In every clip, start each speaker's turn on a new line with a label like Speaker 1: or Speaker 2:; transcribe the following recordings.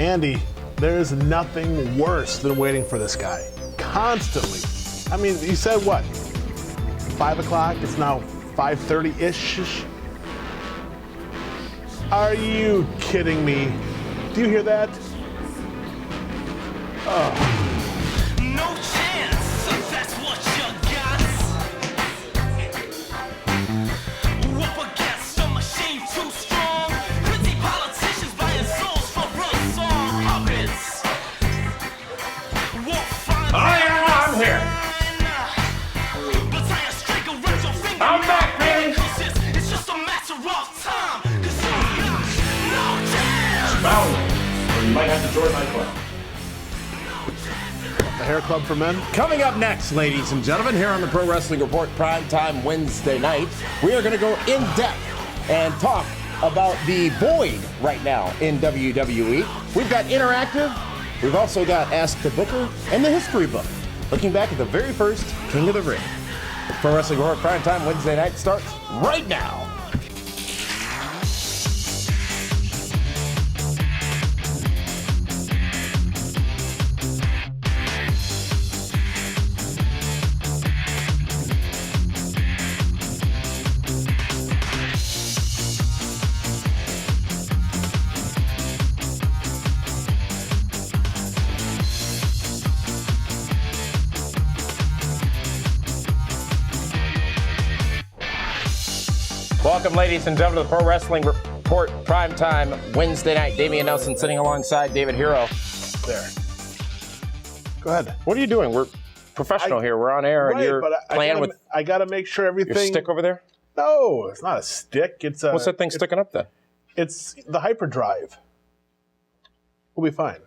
Speaker 1: Andy, there's nothing worse than waiting for this guy. Constantly. I mean, you said what? 5 o'clock? It's now 5:30-ish. Are you kidding me? Do you hear that? Oh.
Speaker 2: No chance, that's what you got. Up against a machine too strong. Pretty politicians buying souls for real song puppets.
Speaker 3: I'm here. I'm back, baby.
Speaker 2: It's just a matter of time. 'Cause you got no chance.
Speaker 3: Or you might have to join my club.
Speaker 1: The Hair Club for Men.
Speaker 4: Coming up next, ladies and gentlemen, here on the Pro Wrestling Report Primetime Wednesday night, we are going to go in depth and talk about the void right now in WWE. We've got Interactive, we've also got Ask the Booker, and the History Book, looking back at the very first King of the Ring. The Pro Wrestling Report Primetime Wednesday night starts right now. Welcome, ladies and gentlemen, to the Pro Wrestling Report Primetime Wednesday night. Damian Nelson sitting alongside David Hero.
Speaker 1: There. Go ahead.
Speaker 4: What are you doing? We're professional here. We're on air, and you're playing with.
Speaker 1: I gotta make sure everything.
Speaker 4: Your stick over there?
Speaker 1: No, it's not a stick. It's a.
Speaker 4: What's that thing sticking up then?
Speaker 1: It's the hyperdrive. We'll be fine.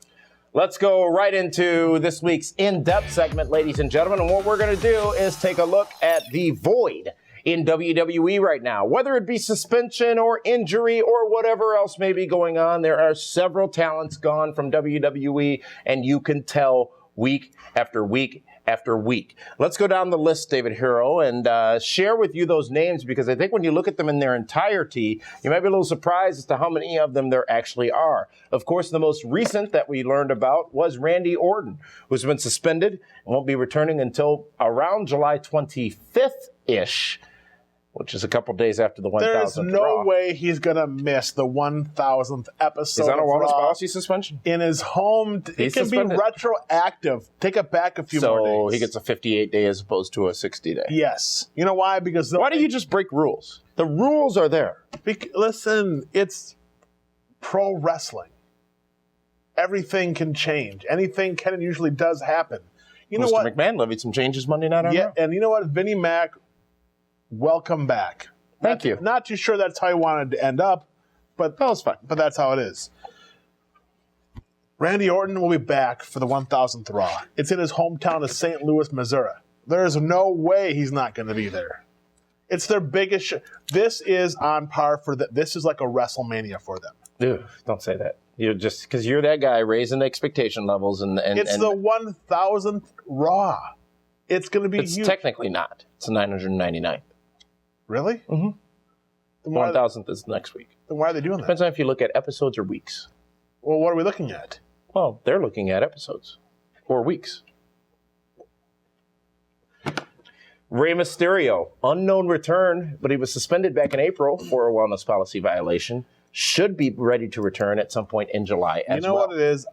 Speaker 4: Let's go right into this week's in-depth segment, ladies and gentlemen. And what we're going to do is take a look at the void in WWE right now. Whether it be suspension or injury or whatever else may be going on, there are several talents gone from WWE, and you can tell week after week after week. Let's go down the list, David Hero, and share with you those names, because I think when you look at them in their entirety, you might be a little surprised as to how many of them there actually are. Of course, the most recent that we learned about was Randy Orton, who's been suspended and won't be returning until around July 25th-ish, which is a couple days after the 1,000th
Speaker 1: There's no
Speaker 4: Raw.
Speaker 1: way he's going to miss the 1,000th episode.
Speaker 4: Is that a
Speaker 1: of
Speaker 4: wellness
Speaker 1: Raw
Speaker 4: policy suspension?
Speaker 1: in his home. It
Speaker 4: He's
Speaker 1: can
Speaker 4: suspended.
Speaker 1: be retroactive. Take it back a few more
Speaker 4: So
Speaker 1: days.
Speaker 4: he gets a 58-day as opposed to a 60-day.
Speaker 1: Yes. You know why? Because
Speaker 4: Why do you just break rules? The rules are there.
Speaker 1: listen, it's pro wrestling. Everything can change. Anything can and usually does happen. You know
Speaker 4: Mr.
Speaker 1: what?
Speaker 4: McMahon levied some changes Monday night on
Speaker 1: Yeah,
Speaker 4: Raw.
Speaker 1: and you know what? Vinnie Mac, welcome back.
Speaker 4: Thank you.
Speaker 1: Not too sure that's how he wanted to end up, but
Speaker 4: That was fun.
Speaker 1: But that's how it is. Randy Orton will be back for the 1,000th Raw. It's in his hometown of St. Louis, Missouri. There's no way he's not going to be there. It's their biggest show. This is on par for this is like a WrestleMania for them.
Speaker 4: Dude, don't say that. You're just because you're that guy raising the expectation levels, and
Speaker 1: It's the 1,000th Raw. It's going to be
Speaker 4: it's
Speaker 1: huge.
Speaker 4: technically not. It's the 999th.
Speaker 1: Really?
Speaker 4: Mm-hmm.
Speaker 1: Then why,
Speaker 4: 1,000th is next week.
Speaker 1: then why are they doing that?
Speaker 4: Depends on if you look at episodes or weeks.
Speaker 1: Well, what are we looking at?
Speaker 4: Well, they're looking at episodes or weeks. Rey Mysterio, unknown return, but he was suspended back in April for a wellness policy violation. Should be ready to return at some point in July as
Speaker 1: You know
Speaker 4: well.
Speaker 1: what it is?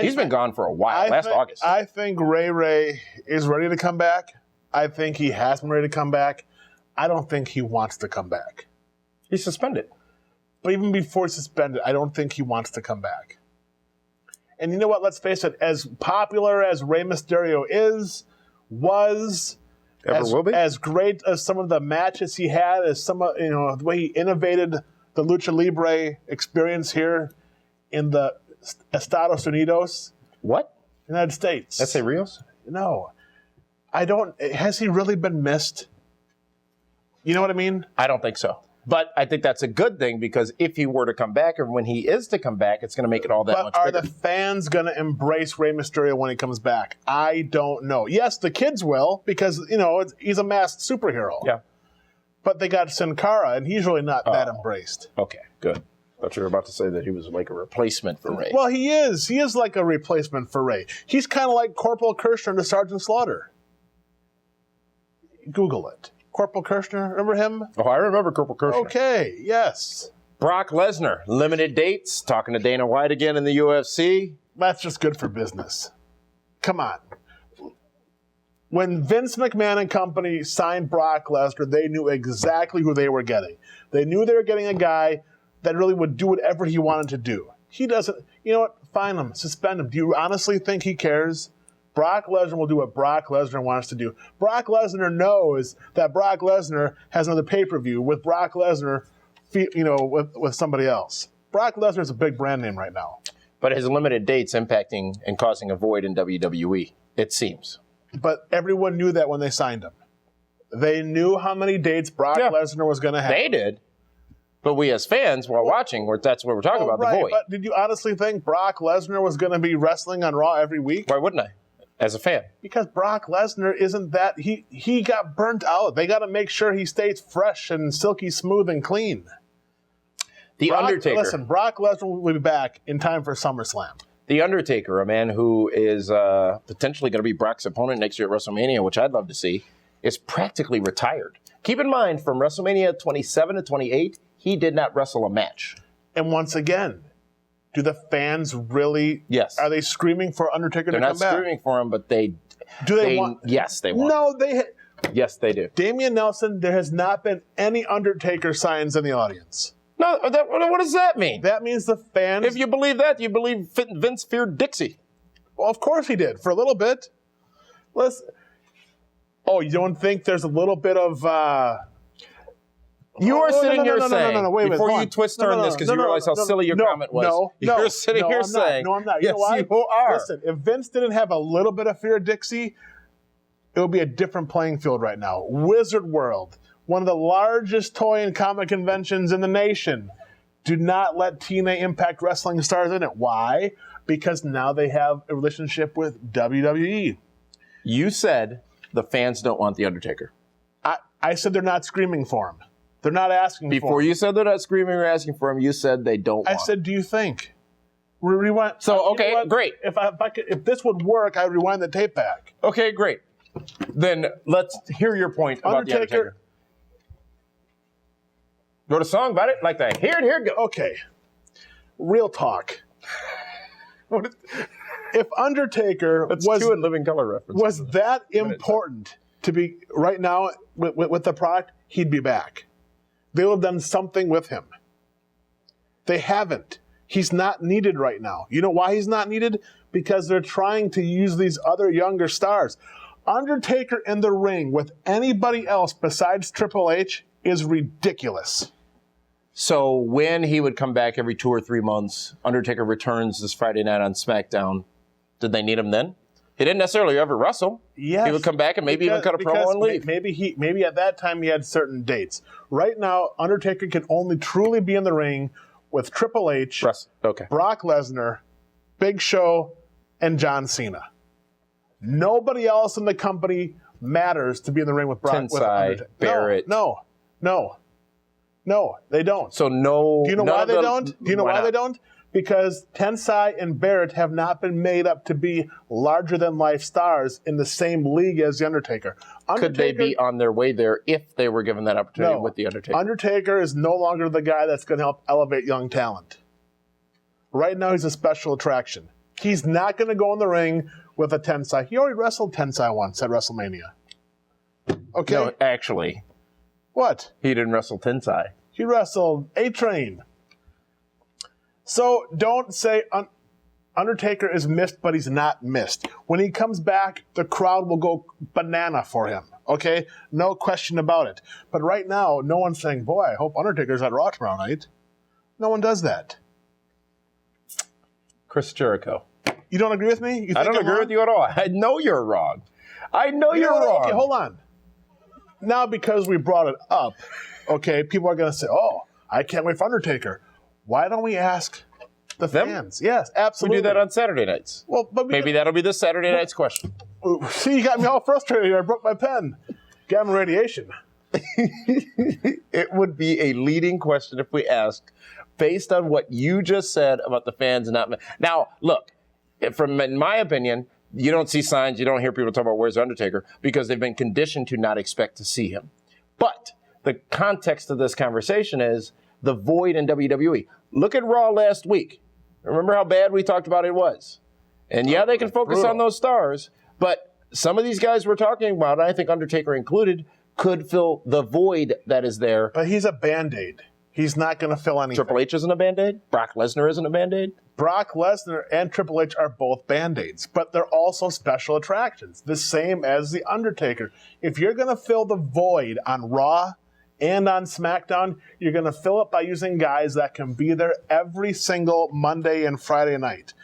Speaker 4: He's been gone for a while, last August.
Speaker 1: I think Ray is ready to come back. I think he has been ready to come back. I don't think he wants to come back.
Speaker 4: He's suspended.
Speaker 1: But even before he's suspended, I don't think he wants to come back. And you know what? Let's face it. As popular as Rey Mysterio was,
Speaker 4: Will be?
Speaker 1: as great as some of the matches he had, as some of the way he innovated the Lucha Libre experience here in the Estados Unidos,
Speaker 4: What?
Speaker 1: United States.
Speaker 4: That's a Rios?
Speaker 1: No. I don't. Has he really been missed? You know what I mean?
Speaker 4: I don't think so. But I think that's a good thing, because if he were to come back, or when he is to come back, it's going to make it all that much
Speaker 1: But are
Speaker 4: bigger.
Speaker 1: the fans going to embrace Rey Mysterio when he comes back? I don't know. Yes, the kids will, because, he's a masked superhero.
Speaker 4: Yeah.
Speaker 1: But they got Sin Cara, and he's really not that embraced.
Speaker 4: Okay, good. thought you were about to say that he was like a replacement for Ray.
Speaker 1: Well, he is. He is like a replacement for Ray. He's kind of like Corporal Kirshner to Sergeant Slaughter. Google it. Corporal Kirshner, remember him?
Speaker 4: Oh, I remember Corporal Kirshner.
Speaker 1: Okay, yes.
Speaker 4: Brock Lesnar, limited dates, talking to Dana White again in the UFC.
Speaker 1: That's just good for business. Come on. When Vince McMahon and company signed Brock Lesnar, they knew exactly who they were getting. They knew they were getting a guy that really would do whatever he wanted to do. He doesn't, you know what? Fine him, suspend him. Do you honestly think he cares? Brock Lesnar will do what Brock Lesnar wants to do. Brock Lesnar knows that Brock Lesnar has another pay-per-view with Brock Lesnar, with somebody else. Brock Lesnar is a big brand name right now.
Speaker 4: But his limited dates impacting and causing a void in WWE, it seems.
Speaker 1: But everyone knew that when they signed him. They knew how many dates Brock Lesnar was going to have.
Speaker 4: They did. But we as fans, while watching, that's what we're talking about, the void.
Speaker 1: But did you honestly think Brock Lesnar was going to be wrestling on Raw every week?
Speaker 4: Why wouldn't I, as a fan?
Speaker 1: Because Brock Lesnar isn't that. He got burnt out. They got to make sure he stays fresh and silky smooth and clean.
Speaker 4: Undertaker.
Speaker 1: Listen, Brock Lesnar will be back in time for SummerSlam.
Speaker 4: The Undertaker, a man who is potentially going to be Brock's opponent next year at WrestleMania, which I'd love to see, is practically retired. Keep in mind, from WrestleMania 27 to 28, he did not wrestle a match.
Speaker 1: And once again, do the fans really?
Speaker 4: Yes.
Speaker 1: Are they screaming for Undertaker
Speaker 4: They're
Speaker 1: to come back?
Speaker 4: not screaming for him, but they
Speaker 1: want?
Speaker 4: Yes, they want.
Speaker 1: No, they.
Speaker 4: Yes, they do.
Speaker 1: Damian Nelson, there has not been any Undertaker signs in the audience.
Speaker 4: No, what does that mean?
Speaker 1: That means the fans.
Speaker 4: If you believe that, you believe Vince feared Dixie.
Speaker 1: Well, of course he did, for a little bit. You don't think there's a little bit of...
Speaker 4: You are sitting here saying,
Speaker 1: wait,
Speaker 4: before
Speaker 1: hold
Speaker 4: you
Speaker 1: on.
Speaker 4: twist turn this because you realize how silly your comment was. You're sitting here saying...
Speaker 1: No, I'm not.
Speaker 4: Yes,
Speaker 1: You know why?
Speaker 4: you are.
Speaker 1: Listen, if Vince didn't have a little bit of fear of Dixie, it would be a different playing field right now. Wizard World, one of the largest toy and comic conventions in the nation. Do not let TNA Impact Wrestling stars in it. Why? Because now they have a relationship with WWE.
Speaker 4: You said the fans don't want The Undertaker.
Speaker 1: I said they're not screaming for him. They're not asking for him.
Speaker 4: Before you said they're not screaming or asking for him, you said they don't want
Speaker 1: I said, do you think? Rewind.
Speaker 4: So, okay,
Speaker 1: you know
Speaker 4: great.
Speaker 1: If this would work, I'd rewind the tape back.
Speaker 4: Okay, great. Then let's hear your point about The Undertaker. Wrote a song about it like that. Here it go.
Speaker 1: Okay. Real talk. If Undertaker
Speaker 4: two in living color references.
Speaker 1: was that important to be right now with the product, he'd be back. They would have done something with him. They haven't. He's not needed right now. You know why he's not needed? Because they're trying to use these other younger stars. Undertaker in the ring with anybody else besides Triple H is ridiculous.
Speaker 4: So when he would come back every 2 or 3 months, Undertaker returns this Friday night on SmackDown. Did they need him then? He didn't necessarily ever wrestle.
Speaker 1: Yes,
Speaker 4: he would come back and maybe even cut a promo and leave.
Speaker 1: Maybe at that time he had certain dates. Right now, Undertaker can only truly be in the ring with Triple H, Brock Lesnar, Big Show, and John Cena. Nobody else in the company matters to be in the ring with Brock.
Speaker 4: Tensai, Barrett.
Speaker 1: No, they don't.
Speaker 4: So no.
Speaker 1: Do you know why they don't? Do you know why they don't? Because Tensai and Barrett have not been made up to be larger-than-life stars in the same league as The Undertaker.
Speaker 4: Could they be on their way there if they were given that opportunity with The Undertaker?
Speaker 1: Undertaker is no longer the guy that's going to help elevate young talent. Right now, he's a special attraction. He's not going to go in the ring with a Tensai. He already wrestled Tensai once at WrestleMania. Okay?
Speaker 4: No, actually.
Speaker 1: What?
Speaker 4: He didn't wrestle Tensai.
Speaker 1: He wrestled A-Train. So don't say Undertaker is missed, but he's not missed. When he comes back, the crowd will go banana for him. Okay? No question about it. But right now, no one's saying, boy, I hope Undertaker's at Raw tomorrow night. No one does that.
Speaker 4: Chris Jericho.
Speaker 1: You don't agree with me? You think
Speaker 4: I don't agree with you at all. I know you're wrong. I know you're wrong.
Speaker 1: Okay, hold on. Now, because we brought it up, okay, people are going to say, oh, I can't wait for Undertaker. Why don't we ask the fans? Yes, absolutely.
Speaker 4: We do that on Saturday nights.
Speaker 1: Well, but
Speaker 4: maybe that'll be this Saturday night's question.
Speaker 1: See, you got me all frustrated here. I broke my pen. Gamma radiation.
Speaker 4: It would be a leading question if we asked based on what you just said about the fans not. Now, look, in my opinion, you don't see signs, you don't hear people talk about where's the Undertaker because they've been conditioned to not expect to see him. But the context of this conversation is the void in WWE. Look at Raw last week. Remember how bad we talked about it was? And yeah, they can focus on those stars, but some of these guys we're talking about, I think Undertaker included, could fill the void that is there.
Speaker 1: But he's a Band-Aid. He's not going to fill anything.
Speaker 4: Triple H isn't a Band-Aid? Brock Lesnar isn't a Band-Aid?
Speaker 1: Brock Lesnar and Triple H are both Band-Aids, but they're also special attractions, the same as The Undertaker. If you're going to fill the void on Raw and on SmackDown, you're going to fill it by using guys that can be there every single Monday and Friday night.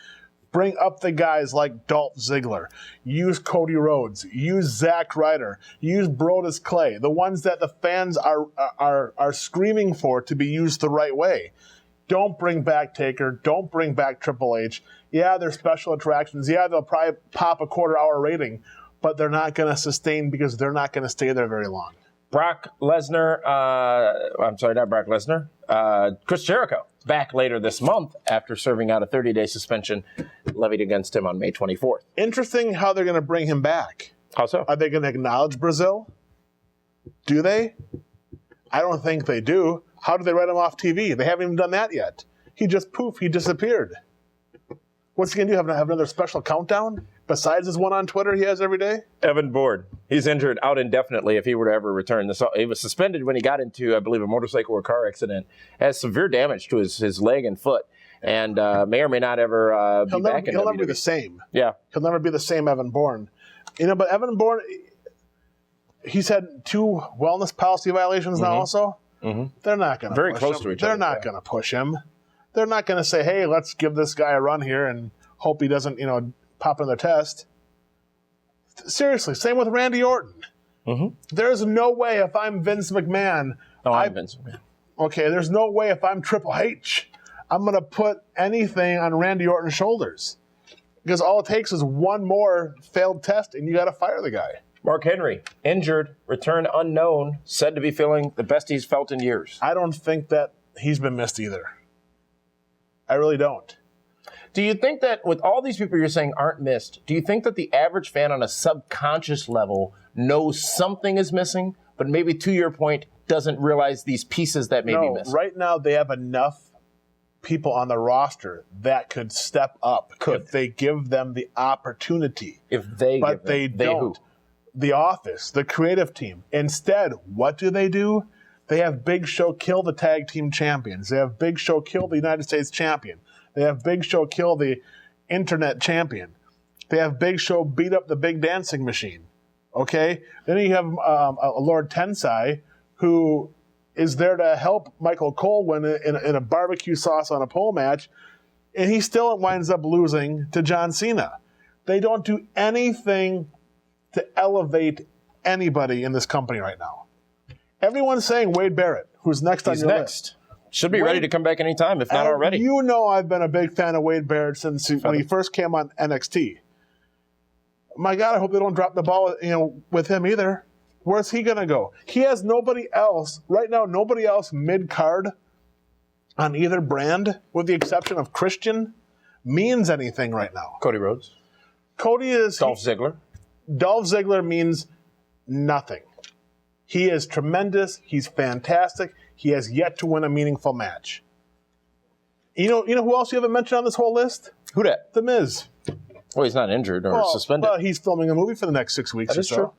Speaker 1: Bring up the guys like Dolph Ziggler. Use Cody Rhodes. Use Zack Ryder. Use Brodus Clay. The ones that the fans are screaming for to be used the right way. Don't bring back Taker. Don't bring back Triple H. Yeah, they're special attractions. Yeah, they'll probably pop a quarter-hour rating, but they're not going to sustain because they're not going to stay there very long.
Speaker 4: Brock Lesnar, not Brock Lesnar, Chris Jericho, back later this month after serving out a 30-day suspension levied against him on May 24th.
Speaker 1: Interesting how they're going to bring him back.
Speaker 4: How so?
Speaker 1: Are they going to acknowledge Brazil? Do they? I don't think they do. How do they write him off TV? They haven't even done that yet. He just he disappeared. What's he going to do? Have another special countdown? Besides his one on Twitter he has every day?
Speaker 4: Evan Bourne. He's injured out indefinitely if he were to ever return. He was suspended when he got into, I believe, a motorcycle or car accident. Has severe damage to his leg and foot. And may or may not ever be back in WWE.
Speaker 1: He'll never be the same.
Speaker 4: Yeah.
Speaker 1: He'll never be the same Evan Bourne. But Evan Bourne, he's had 2 wellness policy violations now also. Mm-hmm. They're not going to
Speaker 4: Very close to each other.
Speaker 1: They're not going to push him. They're not going to say, hey, let's give this guy a run here and hope he doesn't, pop another test. Seriously, same with Randy Orton. Mm-hmm. There's no way if I'm Vince McMahon.
Speaker 4: I'm Vince McMahon.
Speaker 1: Okay, there's no way if I'm Triple H, I'm going to put anything on Randy Orton's shoulders. Because all it takes is one more failed test and you got to fire the guy.
Speaker 4: Mark Henry, injured, return unknown, said to be feeling the best he's felt in years.
Speaker 1: I don't think that he's been missed either. I really don't.
Speaker 4: Do you think that with all these people you're saying aren't missed, do you think that the average fan on a subconscious level knows something is missing, but maybe to your point, doesn't realize these pieces that may be missing?
Speaker 1: Right now they have enough people on the roster that could step up if they give them the opportunity.
Speaker 4: But
Speaker 1: they don't.
Speaker 4: Who?
Speaker 1: The office, the creative team. Instead, what do? They have Big Show kill the tag team champions. They have Big Show kill the United States champion. They have Big Show kill the internet champion. They have Big Show beat up the big dancing machine. Okay? Then you have Lord Tensai, who is there to help Michael Cole win in a barbecue sauce on a pole match, and he still winds up losing to John Cena. They don't do anything to elevate anybody in this company right now. Everyone's saying Wade Barrett, who's next on your list.
Speaker 4: Should be ready to come back anytime, if not already.
Speaker 1: You know I've been a big fan of Wade Barrett since when he first came on NXT. My God, I hope they don't drop the ball with him either. Where's he going to go? He has nobody else. Right now, nobody else mid-card on either brand, with the exception of Christian, means anything right now.
Speaker 4: Cody Rhodes.
Speaker 1: Cody is...
Speaker 4: Dolph Ziggler.
Speaker 1: Dolph Ziggler means nothing. He is tremendous. He's fantastic. He has yet to win a meaningful match. You know who else you haven't mentioned on this whole list?
Speaker 4: Who that?
Speaker 1: The Miz.
Speaker 4: Well, he's not injured or suspended.
Speaker 1: Well, he's filming a movie for the next 6 weeks
Speaker 4: or so. True.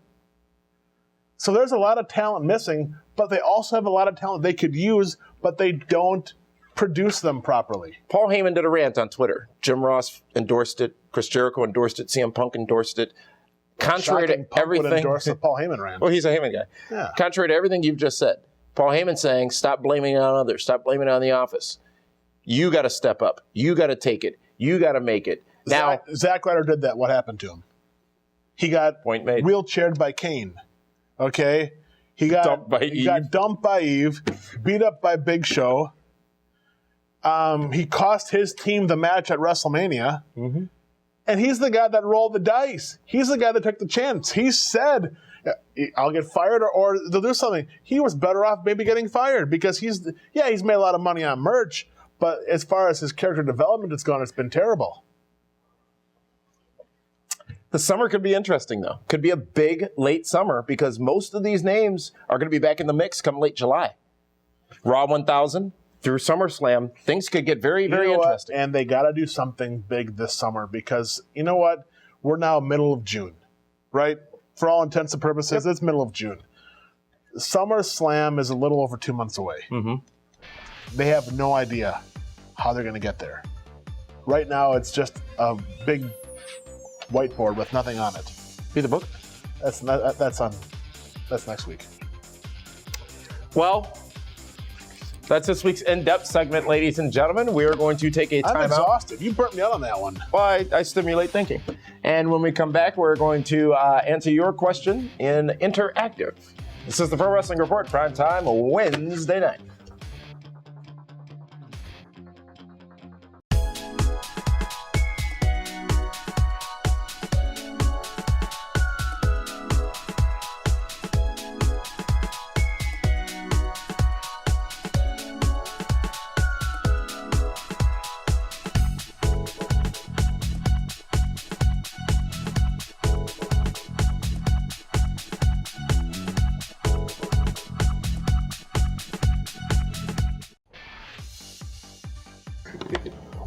Speaker 1: So there's a lot of talent missing, but they also have a lot of talent they could use, but they don't produce them properly.
Speaker 4: Paul Heyman did a rant on Twitter. Jim Ross endorsed it. Chris Jericho endorsed it. CM Punk endorsed it. Contrary to everything,
Speaker 1: would endorse the Paul Heyman rant.
Speaker 4: Well, he's a Heyman guy.
Speaker 1: Yeah.
Speaker 4: Contrary to everything you've just said, Paul Heyman saying, stop blaming it on others. Stop blaming it on the office. You got to step up. You got to take it. You got to make it. Now,
Speaker 1: Zack Ryder did that. What happened to him? He got wheelchaired by Kane. Okay? He got dumped by Eve, beat up by Big Show. He cost his team the match at WrestleMania. Mm-hmm. And he's the guy that rolled the dice. He's the guy that took the chance. He said, I'll get fired or they'll do something. He was better off maybe getting fired because he's made a lot of money on merch, But as far as his character development has gone, it's been terrible.
Speaker 4: The summer could be interesting, though. Could be a big late summer because most of these names are going to be back in the mix come late July. Raw 1000 through SummerSlam, things could get very, very interesting.
Speaker 1: And they got to do something big this summer because, you know what? We're now middle of June, right? For all intents and purposes, it's middle of June. SummerSlam is a little over 2 months away.
Speaker 4: Mm-hmm.
Speaker 1: They have no idea how they're going to get there. Right now, it's just a big whiteboard with nothing on it.
Speaker 4: Be the book?
Speaker 1: That's next week.
Speaker 4: Well, that's this week's in-depth segment, ladies and gentlemen. We are going to take a
Speaker 1: I'm
Speaker 4: timeout.
Speaker 1: exhausted. You burnt me out on that one.
Speaker 4: Well, I stimulate thinking. And when we come back, we're going to answer your question in interactive. This is the Pro Wrestling Report, Primetime, Wednesday night.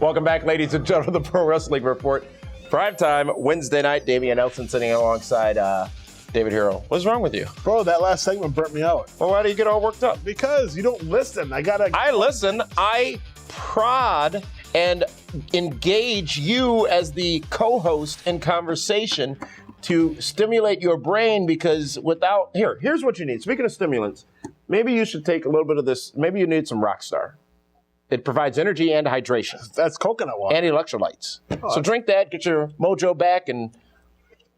Speaker 4: Welcome back, ladies and gentlemen, the Pro Wrestling Report. Primetime, Wednesday night. Damian Nelson sitting alongside David Hero. What's wrong with you?
Speaker 1: Bro, that last segment burnt me out.
Speaker 4: Well, why do you get all worked up?
Speaker 1: Because you don't listen.
Speaker 4: I listen. I prod and engage you as the co-host in conversation to stimulate your brain because here's what you need. Speaking of stimulants, maybe you should take a little bit of this. Maybe you need some Rockstar. It provides energy and hydration.
Speaker 1: That's coconut water.
Speaker 4: And electrolytes. So drink that, get your mojo back, and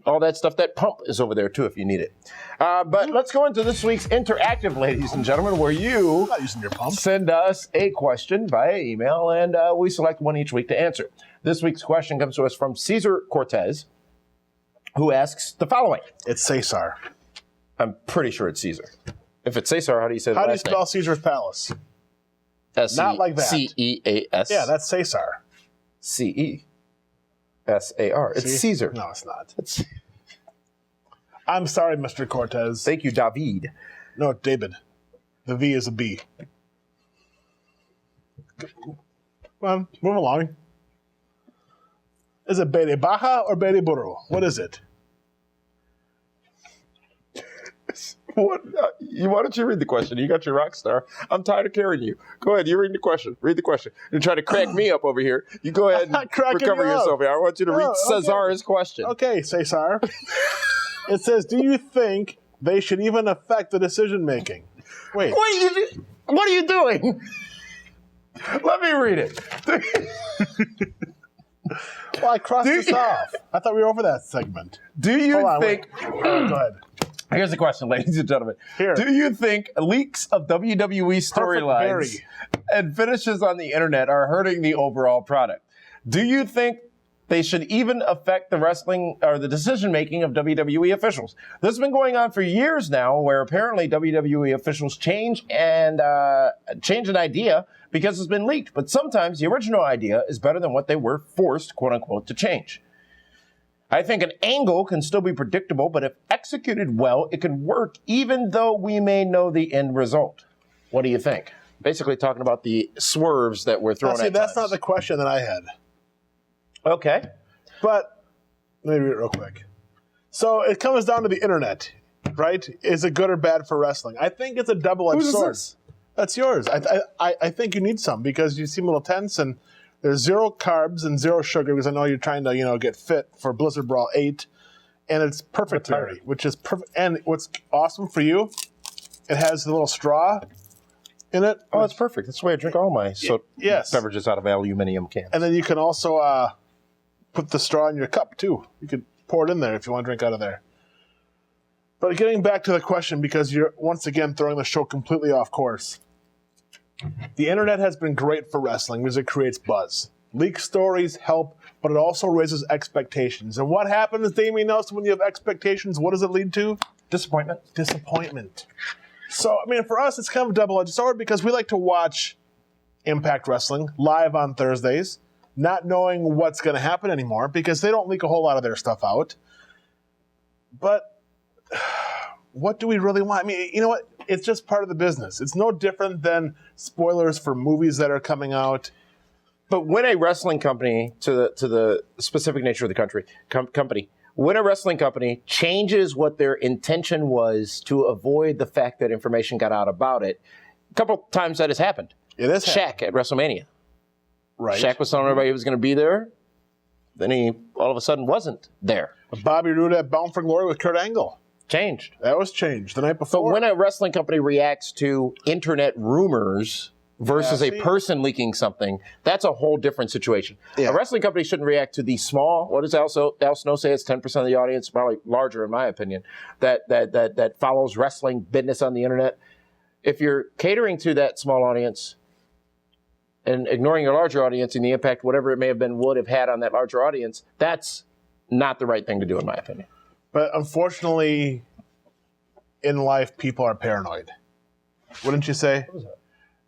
Speaker 4: all that stuff. That pump is over there, too, if you need it. But let's go into this week's interactive, ladies and gentlemen, where you
Speaker 1: I'm not using your pump.
Speaker 4: send us a question via email, and we select one each week to answer. This week's question comes to us from Cesar Cortez, who asks the following.
Speaker 1: It's Cesar.
Speaker 4: I'm pretty sure it's Caesar. If it's Cesar, how do you say the
Speaker 1: How do you
Speaker 4: last
Speaker 1: spell Caesar's Palace?
Speaker 4: name?
Speaker 1: Not like that.
Speaker 4: C-E-A-S.
Speaker 1: Yeah, that's Cesar.
Speaker 4: C-E-S-A-R. It's
Speaker 1: See?
Speaker 4: Caesar.
Speaker 1: No, it's not. I'm sorry, Mr. Cortez.
Speaker 4: Thank you, David.
Speaker 1: No, David. The V is a B. Come on, move along. Is it Bere Baja or Bere Burro? What is it?
Speaker 4: What? Why don't you read the question? You got your rock star. I'm tired of carrying you. Go ahead. You read the question. Read the question. You're trying to crack me up over here. You go ahead and
Speaker 1: not cracking
Speaker 4: recover
Speaker 1: you up.
Speaker 4: yourself here. I want you to read
Speaker 1: okay.
Speaker 4: Cesar's question.
Speaker 1: Okay, Cesar. It says, do you think they should even affect the decision making? Wait.
Speaker 4: What are you doing? Let me read it.
Speaker 1: Well, I crossed this off. I thought we were over that segment.
Speaker 4: Do you
Speaker 1: Hold on,
Speaker 4: think...
Speaker 1: Go ahead.
Speaker 4: Here's the question, ladies and gentlemen.
Speaker 1: Here.
Speaker 4: Do you think leaks of WWE storylines and finishes on the internet are hurting the overall product? Do you think they should even affect the wrestling or the decision-making of WWE officials? This has been going on for years now, where apparently WWE officials change an idea because it's been leaked. But sometimes the original idea is better than what they were forced, quote-unquote, to change. I think an angle can still be predictable, but if executed well, it can work even though we may know the end result. What do you think? Basically talking about the swerves that were thrown at
Speaker 1: that's
Speaker 4: times.
Speaker 1: not the question that I had.
Speaker 4: Okay.
Speaker 1: But let me read it real quick. So it comes down to the internet, right? Is it good or bad for wrestling? I think it's a double-edged
Speaker 4: Whose is
Speaker 1: sword.
Speaker 4: this?
Speaker 1: That's yours. I think you need some because you seem a little tense and there's 0 carbs and 0 sugar because I know you're trying to, get fit for Blizzard Brawl 8. And it's perfect dairy, which is perfect. And what's awesome for you, it has the little straw in it.
Speaker 4: Oh, it's perfect. That's the way I drink all my beverages out of aluminum cans.
Speaker 1: And then you can also put the straw in your cup, too. You could pour it in there if you want to drink out of there. But getting back to the question, because you're once again throwing the show completely off course. The internet has been great for wrestling because it creates buzz. Leaked stories help, but it also raises expectations. And what happens, Damian Nelson, when you have expectations? What does it lead to?
Speaker 4: Disappointment.
Speaker 1: Disappointment. So, for us, it's kind of a double-edged sword because we like to watch Impact Wrestling live on Thursdays, not knowing what's going to happen anymore because they don't leak a whole lot of their stuff out. But what do we really want? I mean, you know what? It's just part of the business. It's no different than spoilers for movies that are coming out.
Speaker 4: But when a wrestling company, to the specific nature of the company, when a wrestling company changes what their intention was to avoid the fact that information got out about it, a couple times that has happened.
Speaker 1: It is
Speaker 4: Shaq at WrestleMania.
Speaker 1: right.
Speaker 4: Shaq was telling everybody he was going to be there. Then he all of a sudden wasn't there.
Speaker 1: Bobby Roode at Bound for Glory with Kurt Angle.
Speaker 4: Changed.
Speaker 1: That was changed the night
Speaker 4: But
Speaker 1: before.
Speaker 4: when a wrestling company reacts to internet rumors versus
Speaker 1: Yeah,
Speaker 4: a
Speaker 1: see?
Speaker 4: person leaking something, that's a whole different situation.
Speaker 1: Yeah.
Speaker 4: A wrestling company shouldn't react to the small, what does Al Snow say? It's 10% of the audience, probably larger in my opinion, that follows wrestling business on the internet. If you're catering to that small audience and ignoring your larger audience and the impact whatever it may have been would have had on that larger audience, that's not the right thing to do in my opinion.
Speaker 1: But unfortunately, in life, people are paranoid. Wouldn't you say?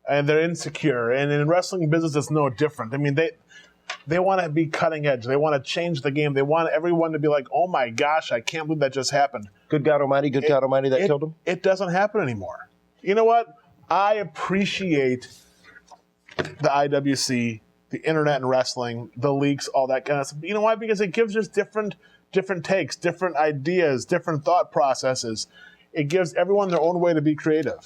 Speaker 1: And they're insecure. And in wrestling business, it's no different. I mean, they want to be cutting edge. They want to change the game. They want everyone to be like, oh my gosh, I can't believe that just happened.
Speaker 4: Good God Almighty, that killed him.
Speaker 1: It doesn't happen anymore. You know what? I appreciate the IWC, the internet and wrestling, the leaks, all that kind of stuff. You know why? Because it gives us different takes, different ideas, different thought processes. It gives everyone their own way to be creative.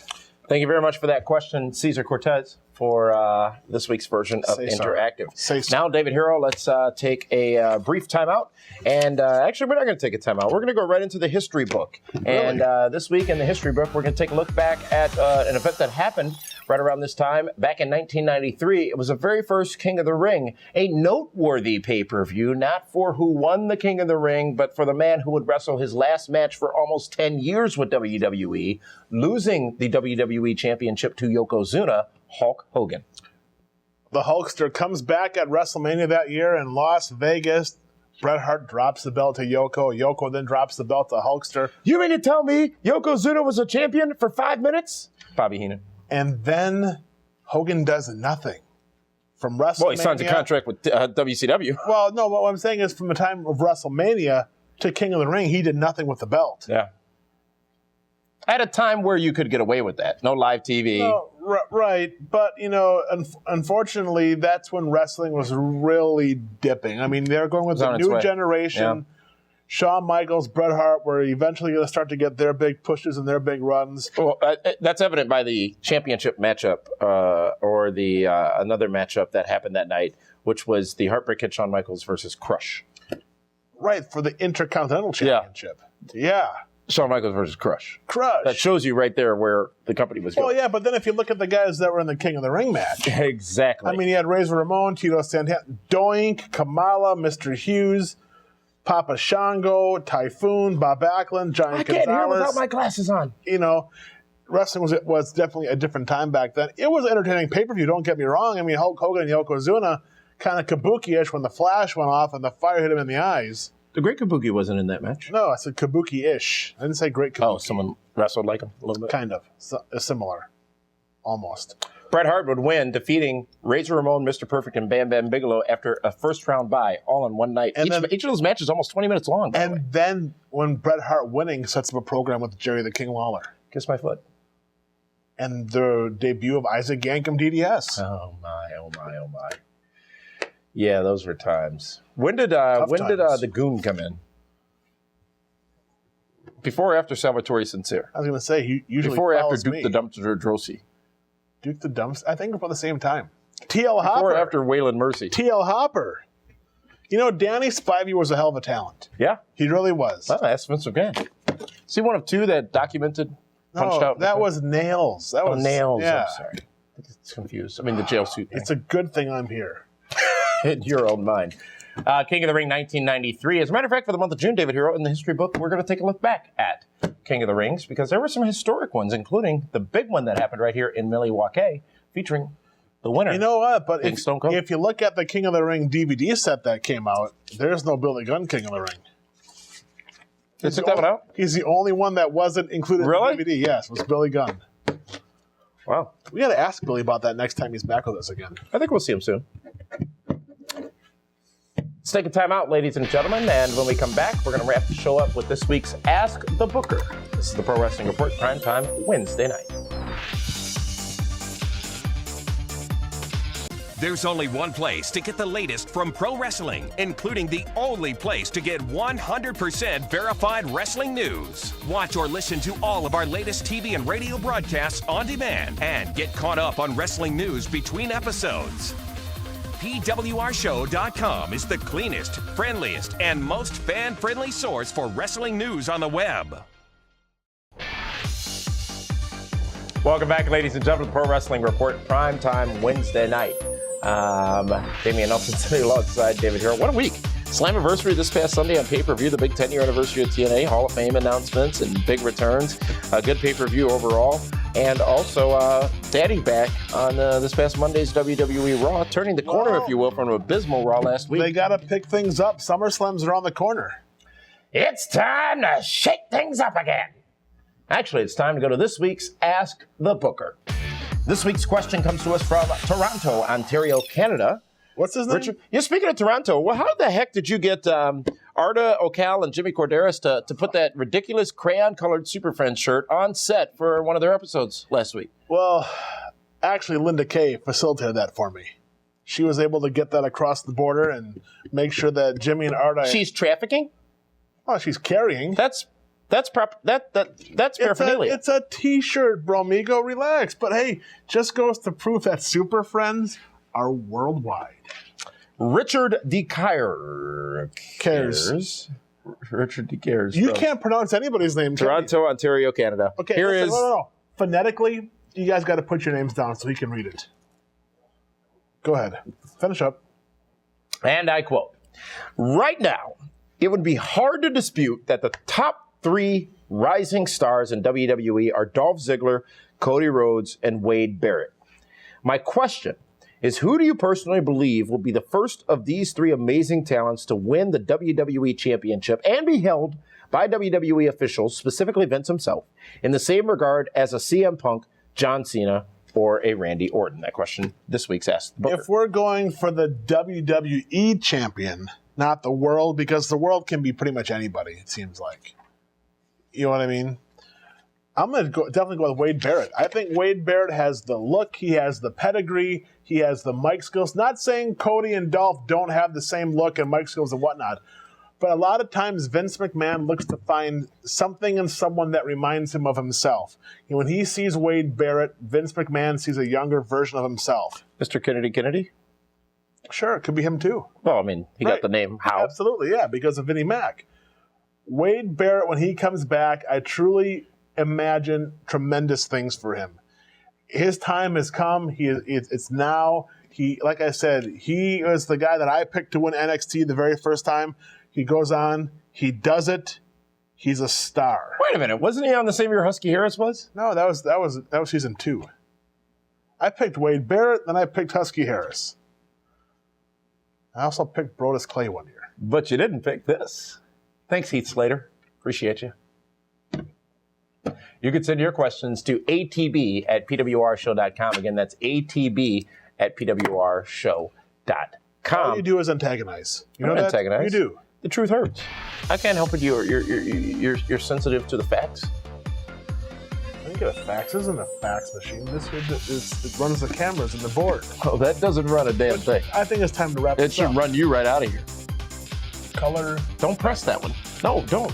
Speaker 4: Thank you very much for that question, Cesar Cortez, for this week's version of
Speaker 1: Say so.
Speaker 4: Interactive.
Speaker 1: Say so.
Speaker 4: Now, David Hero, let's take a brief timeout. And actually, we're not going to take a timeout. We're going to go right into the history book.
Speaker 1: Really?
Speaker 4: And this week in the history book, we're going to take a look back at an event that happened right around this time. Back in 1993, it was the very first King of the Ring, a noteworthy pay-per-view, not for who won the King of the Ring, but for the man who would wrestle his last match for almost 10 years with WWE, losing the WWE Championship to Yokozuna, Hulk Hogan.
Speaker 1: The Hulkster comes back at WrestleMania that year in Las Vegas. Bret Hart drops the belt to Yoko. Yoko then drops the belt to Hulkster.
Speaker 4: You mean to tell me Yokozuna was a champion for 5 minutes? Bobby Heenan.
Speaker 1: And then Hogan does nothing. From WrestleMania.
Speaker 4: Well, he signs a contract with WCW.
Speaker 1: Well, no, what I'm saying is from the time of WrestleMania to King of the Ring, he did nothing with the belt.
Speaker 4: Yeah. At a time where you could get away with that. No live TV.
Speaker 1: No, right. But, you know, unfortunately, that's when wrestling was really dipping. I mean, they're going with the new generation.
Speaker 4: Yeah.
Speaker 1: Shawn Michaels, Bret Hart were eventually going to start to get their big pushes and their big runs.
Speaker 4: Well, that's evident by the championship matchup or the another matchup that happened that night, which was the Heartbreak Kid Shawn Michaels versus Crush.
Speaker 1: Right, for the Intercontinental Championship. Yeah.
Speaker 4: Shawn Michaels versus Crush.
Speaker 1: Crush.
Speaker 4: That shows you right there where the company was going.
Speaker 1: Well, yeah, but then if you look at the guys that were in the King of the Ring match.
Speaker 4: Exactly.
Speaker 1: I mean, you had Razor Ramon, Tito Santana, Doink, Kamala, Mr. Hughes, Papa Shango, Typhoon, Bob Backlund, Giant
Speaker 4: I can't hear
Speaker 1: Gonzalez.
Speaker 4: without my glasses on.
Speaker 1: You know, wrestling was definitely a different time back then. It was an entertaining pay-per-view, don't get me wrong. I mean, Hulk Hogan and Yokozuna kind of kabuki-ish when the flash went off and the fire hit him in the eyes.
Speaker 4: The Great Kabuki wasn't in that match.
Speaker 1: No, I said kabuki-ish. I didn't say great kabuki.
Speaker 4: Oh, someone wrestled like him a little bit?
Speaker 1: Kind of. Similar. Almost.
Speaker 4: Bret Hart would win, defeating Razor Ramon, Mr. Perfect, and Bam Bam Bigelow after a first-round bye, all in one night.
Speaker 1: And
Speaker 4: Each of those matches almost 20 minutes long, by the way.
Speaker 1: And then when Bret Hart winning sets up a program with Jerry the King Lawler.
Speaker 4: Kiss my foot.
Speaker 1: And the debut of Isaac Yankem DDS.
Speaker 4: Oh, my, oh, my, oh, my. Yeah, those were times. When did the Goon come in? Before or after Salvatore Sincere?
Speaker 1: I was going to say, he usually
Speaker 4: Before or after
Speaker 1: follows
Speaker 4: Duke
Speaker 1: me.
Speaker 4: the Dumpster Drosy?
Speaker 1: Duke the Dumpster? I think about the same time. T.L. Hopper.
Speaker 4: Before or after Waylon Mercy?
Speaker 1: T.L. Hopper. You know, Danny Spivey was a hell of a talent.
Speaker 4: Yeah.
Speaker 1: He really was.
Speaker 4: Oh, that's Vince McMahon. Is he one of two that documented, punched out?
Speaker 1: That was Nails. That was
Speaker 4: Nails.
Speaker 1: Yeah.
Speaker 4: I'm sorry. It's confused. I mean, the jail suit.
Speaker 1: It's a good thing I'm here.
Speaker 4: In your own mind. King of the Ring 1993. As a matter of fact, for the month of June, David Hero, in the history book, we're going to take a look back at King of the Rings because there were some historic ones, including the big one that happened right here in Milwaukee, featuring the winner.
Speaker 1: You know what? But
Speaker 4: Stone Cold.
Speaker 1: if you look at the King of the Ring DVD set that came out, there's no Billy Gunn King of the Ring.
Speaker 4: They took that one out?
Speaker 1: He's the only one that wasn't included
Speaker 4: Really?
Speaker 1: in the DVD. Yes, was Billy Gunn.
Speaker 4: Wow.
Speaker 1: We got to ask Billy about that next time he's back with us again.
Speaker 4: I think we'll see him soon. Let's take a time out, ladies and gentlemen, and when we come back, we're going to wrap the show up with this week's Ask the Booker. This is the Pro Wrestling Report, primetime Wednesday night.
Speaker 5: There's only one place to get the latest from pro wrestling, including the only place to get 100% verified wrestling news. Watch or listen to all of our latest TV and radio broadcasts on demand and get caught up on wrestling news between episodes. PWRshow.com is the cleanest, friendliest, and most fan-friendly source for wrestling news on the web.
Speaker 4: Welcome back, ladies and gentlemen, to the Pro Wrestling Report, primetime Wednesday night. Damian Nelson sitting alongside David Hero. What a week. Slammiversary this past Sunday on pay-per-view, the big 10-year anniversary of TNA, Hall of Fame announcements and big returns. A good pay-per-view overall. And also Daddy back on this past Monday's WWE Raw, turning the corner, if you will, from an abysmal Raw last week.
Speaker 1: They got to pick things up. SummerSlam's around the corner.
Speaker 4: It's time to shake things up again. Actually, it's time to go to this week's Ask the Booker. This week's question comes to us from Toronto, Ontario, Canada.
Speaker 1: What's his name?
Speaker 4: Richard, yeah, speaking of Toronto, well, how the heck did you get Arda Ocal and Jimmy Corderas to put that ridiculous crayon-colored Super Friends shirt on set for one of their episodes last week?
Speaker 1: Well, actually, Linda Kay facilitated that for me. She was able to get that across the border and make sure that Jimmy and Arda...
Speaker 4: She's trafficking?
Speaker 1: Oh, she's carrying.
Speaker 4: That's paraphernalia.
Speaker 1: It's a T-shirt, bromigo. Relax. But hey, just goes to prove that Super Friends are worldwide.
Speaker 4: Richard DeCaires. Richard DeCaires.
Speaker 1: You can't pronounce anybody's name, can
Speaker 4: Toronto,
Speaker 1: you?
Speaker 4: Ontario, Canada.
Speaker 1: Okay,
Speaker 4: Here
Speaker 1: listen,
Speaker 4: is...
Speaker 1: No. Phonetically, you guys got to put your names down so he can read it. Go ahead. Finish up.
Speaker 4: And I quote, right now, it would be hard to dispute that the top 3 rising stars in WWE are Dolph Ziggler, Cody Rhodes, and Wade Barrett. My question is, who do you personally believe will be the first of these 3 amazing talents to win the WWE Championship and be held by WWE officials, specifically Vince himself, in the same regard as a CM Punk, John Cena, or a Randy Orton? That question this week's Asked the Booker.
Speaker 1: If we're going for the WWE champion, not the world, because the world can be pretty much anybody, it seems like. You know what I mean? I'm going to definitely go with Wade Barrett. I think Wade Barrett has the look, he has the pedigree, he has the mic skills. Not saying Cody and Dolph don't have the same look and mic skills and whatnot, but a lot of times Vince McMahon looks to find something in someone that reminds him of himself. And when he sees Wade Barrett, Vince McMahon sees a younger version of himself.
Speaker 4: Mr. Kennedy?
Speaker 1: Sure, it could be him too.
Speaker 4: Well, I mean, he got the name. How?
Speaker 1: Absolutely, yeah, because of Vinnie Mac. Wade Barrett, when he comes back, I truly imagine tremendous things for him. His time has come. It's now. Like I said, he is the guy that I picked to win NXT the very first time. He goes on. He does it. He's a star.
Speaker 4: Wait a minute. Wasn't he on the same year Husky Harris was?
Speaker 1: No, that was season 2. I picked Wade Barrett, then I picked Husky Harris. I also picked Brodus Clay one year.
Speaker 4: But you didn't pick this. Thanks, Heath Slater. Appreciate you. You can send your questions to atb@pwrshow.com. Again, that's atb@pwrshow.com.
Speaker 1: All you do is antagonize. You know that?
Speaker 4: Antagonize.
Speaker 1: You do.
Speaker 4: The truth hurts. I can't help it. You're sensitive to the facts.
Speaker 1: I didn't get a fax. This isn't a fax machine. It runs the cameras and the board.
Speaker 4: Oh, that doesn't run a damn thing.
Speaker 1: I think it's time to wrap
Speaker 4: It
Speaker 1: this up.
Speaker 4: should run you right out of here.
Speaker 1: Color.
Speaker 4: Don't press that one. No, don't.